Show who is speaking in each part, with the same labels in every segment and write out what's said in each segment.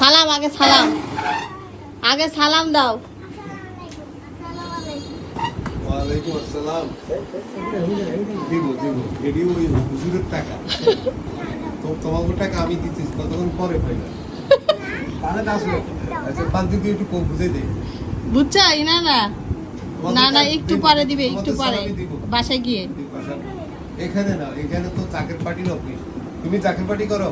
Speaker 1: সালাম আগে সালাম, আগে সালাম দাও।
Speaker 2: ওয়ালাইকুম আসসালাম। দিব দিব, এটি ওই হুজুরের টাকা। তোমাকে টাকা আমি দিতেছি, কতক্ষণ পরে পাইবা। তাহলে আসলে আচ্ছা পান্তি দিয়ে একটু কম বুঝে দে।
Speaker 1: বুঝছাই না না না না, একটু পরে দিবে, একটু পরে বাসায় গিয়ে।
Speaker 2: এখানে না, এখানে তো চাকের পার্টির অফিস। তুমি চাকের পার্টি করো?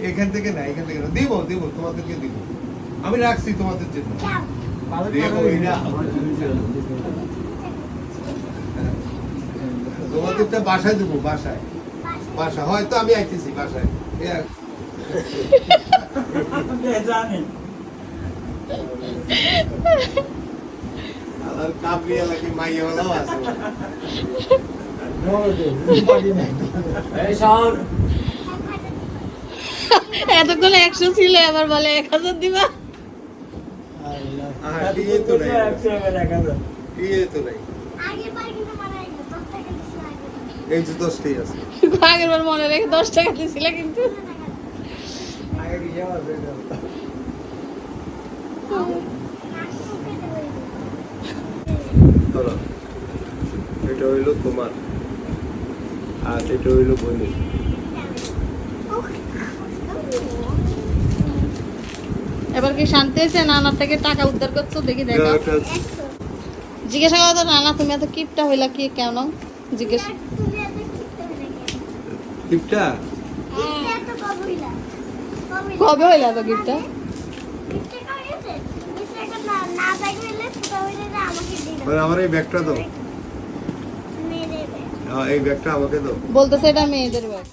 Speaker 2: এখান থেকে না, এখান থেকে না, দিব দিব, তোমাদেরকে দিব। আমি রাখছি তোমাদের জন্য। তোমাদেরটা বাসায় দেবো, বাসায় বাসা হয়তো আমি আইতেছি বাসায়। আর কাবলিয়া লাগে মাইয়া হলো আছে।
Speaker 1: এতক্ষণ 100 ছিল, আবার বলে 1000 দিবা।
Speaker 2: এই যে 10টাই আছে।
Speaker 1: আগের বার মনে রেখে 10 টাকা দিছিলে কিন্তু।
Speaker 2: এটা হইলো তোমার, আর এটা হইলো বন্ধু।
Speaker 1: এবার কি শান্তি হয়েছে? নানার থেকে টাকা উদ্ধার করছো, দেখি দেখো। জিজ্ঞাসা করো তো, নানা তুমি এত কিপটা হইলা কি কেন? জিজ্ঞেস
Speaker 2: কিপটা
Speaker 1: কবে হইলা তো কিপটা?
Speaker 2: আমার এই ব্যাগটা দাও, এই ব্যাগটা আমাকে দাও।
Speaker 1: বলতেছে এটা মেয়েদের ব্যাগ।